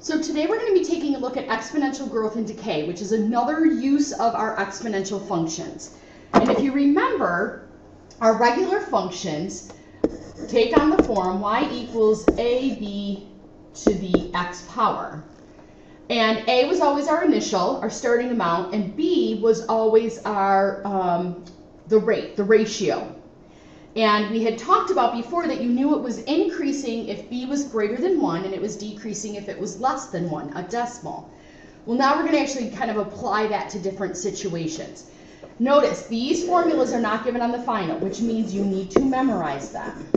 So today we're going to be taking a look at exponential growth and decay, which is another use of our exponential functions. And if you remember, our regular functions take on the form y equals ab to the x power. And a was always our initial, our starting amount, and b was always our the ratio. And we had talked about before that you knew it was increasing if b was greater than 1 and it was decreasing if it was less than 1, a decimal. Well, now we're going to actually kind of apply that to different situations. Notice these formulas are not given on the final, which means you need to memorize them.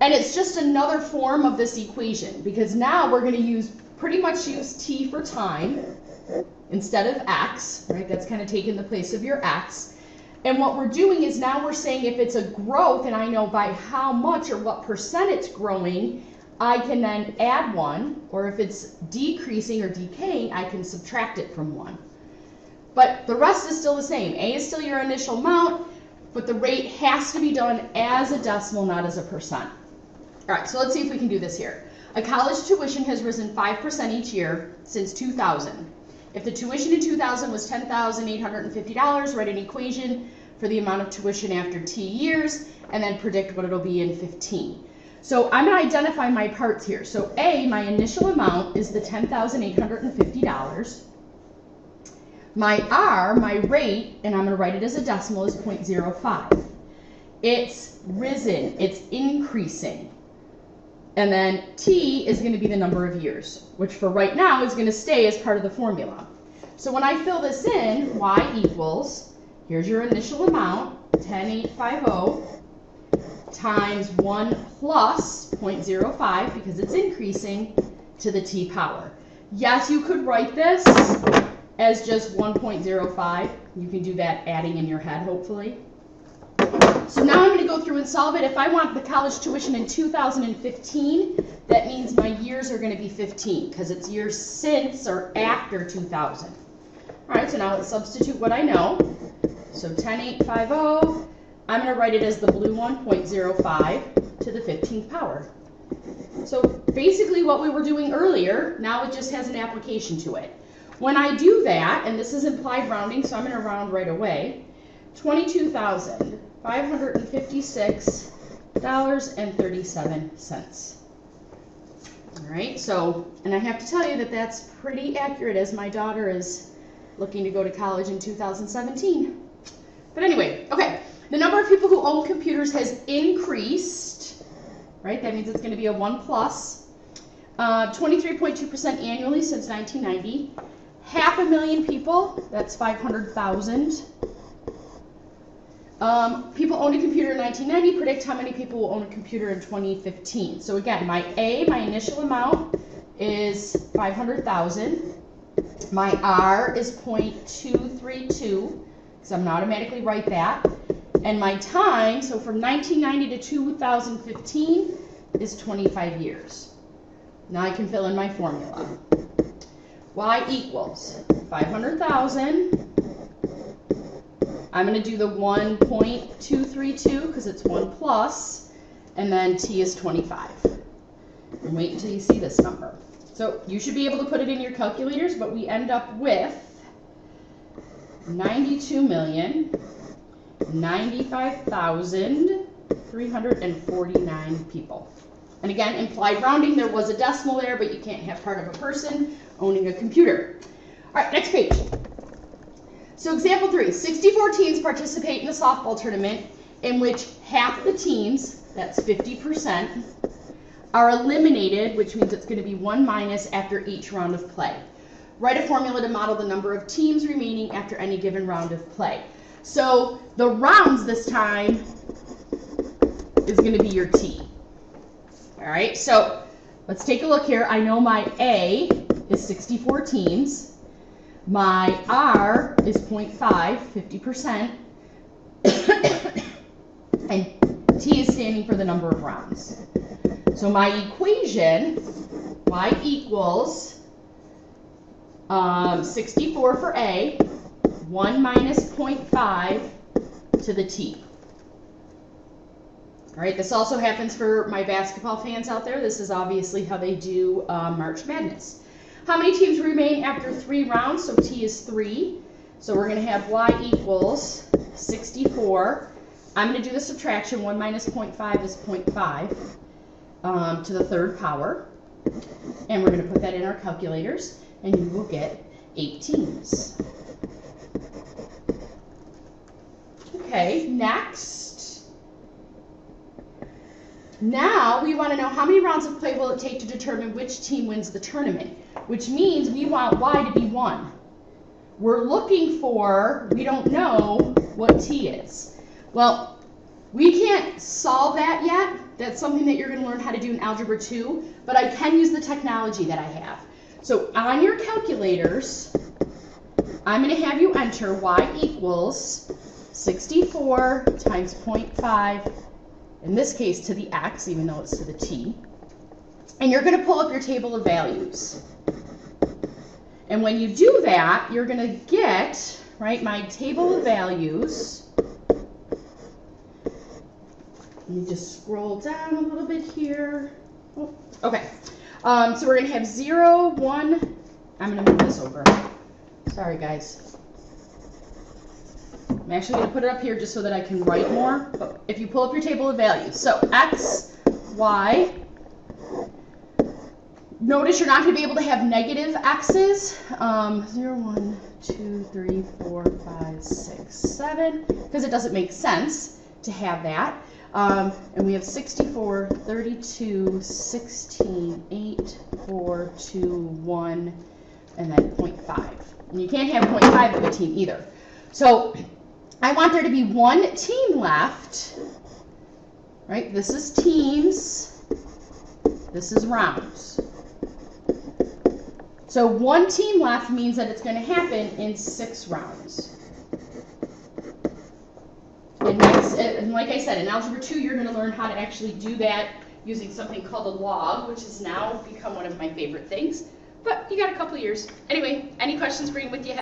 And it's just another form of this equation because now we're going to pretty much use t for time instead of x, right? That's kind of taking the place of your x. And what we're doing is now we're saying if it's a growth and I know by how much or what percent it's growing, I can then add 1, or if it's decreasing or decaying, I can subtract it from 1. But the rest is still the same. A is still your initial amount, but the rate has to be done as a decimal, not as a percent. All right, so let's see if we can do this here. A college tuition has risen 5% each year since 2000. If the tuition in 2000 was $10,850, write an equation for the amount of tuition after t years, and then predict what it'll be in 15. So I'm going to identify my parts here. So A, my initial amount, is the $10,850. My R, my rate, and I'm going to write it as a decimal, is 0.05. It's risen, it's increasing. And then t is going to be the number of years, which for right now is going to stay as part of the formula. So when I fill this in, y equals, here's your initial amount, 10,850, times 1 plus 0.05, because it's increasing, to the t power. Yes, you could write this as just 1.05. You can do that adding in your head, hopefully. So now I'm going to go through and solve it. If I want the college tuition in 2015, that means my years are going to be 15 because it's years since or after 2000. All right, so now let's substitute what I know. So 10,850, I'm going to write it as the blue one, 0.05 to the 15th power. So basically what we were doing earlier, now it just has an application to it. When I do that, and this is implied rounding, so I'm going to round right away, $22,556.37. All right, so, and I have to tell you that that's pretty accurate as my daughter is looking to go to college in 2017. But anyway, okay, the number of people who own computers has increased, right? That means it's going to be a 1 plus, 23.2% annually since 1990. 500,000 people, that's 500,000. People owned a computer in 1990. Predict how many people will own a computer in 2015. So again, my A, my initial amount, is 500,000. My R is 0.232, because I'm going to automatically write that. And my time, so from 1990 to 2015, is 25 years. Now I can fill in my formula. Y equals 500,000. I'm going to do the 1.232 because it's 1 plus, and then t is 25. And wait until you see this number. So you should be able to put it in your calculators, but we end up with 92,095,349 people. And again, implied rounding, there was a decimal there, but you can't have part of a person owning a computer. All right, next page. So example 3, 64 teams participate in a softball tournament in which half the teams, that's 50%, are eliminated, which means it's going to be 1 minus after each round of play. Write a formula to model the number of teams remaining after any given round of play. So the rounds this time is going to be your t. All right, so let's take a look here. I know my A is 64 teams. My R is 0.5, 50%, and T is standing for the number of rounds. So my equation, Y equals 64 for A, 1 minus 0.5 to the T. All right, this also happens for my basketball fans out there. This is obviously how they do March Madness. How many teams remain after 3 rounds? So T is 3. So we're going to have Y equals 64. I'm going to do the subtraction. 1 minus 0.5 is 0.5 to the 3rd power. And we're going to put that in our calculators, and you will get 8 teams. Okay, next. Now we want to know how many rounds of play will it take to determine which team wins the tournament, which means we want Y to be 1. We're looking for, we don't know what T is. Well, we can't solve that yet. That's something that you're going to learn how to do in Algebra 2, but I can use the technology that I have. So on your calculators, I'm going to have you enter Y equals 64 times 0.5, in this case to the X, even though it's to the T. And you're going to pull up your table of values. And when you do that, you're going to get, right, my table of values. Let me just scroll down a little bit here. Oh, okay. So we're going to have 0, 1. I'm going to move this over. Sorry, guys. I'm actually going to put it up here just so that I can write more. But if you pull up your table of values, so X, Y. Notice you're not going to be able to have negative X's. 0, 1, 2, 3, 4, 5, 6, 7, because it doesn't make sense to have that. And we have 64, 32, 16, 8, 4, 2, 1, and then 0.5. And you can't have 0.5 of a team either. So I want there to be 1 team left, right? This is teams. This is rounds. So 1 team left means that it's going to happen in 6 rounds. And like I said, in Algebra 2, you're going to learn how to actually do that using something called a log, which has now become one of my favorite things. But you got a couple years. Anyway, any questions bring with you?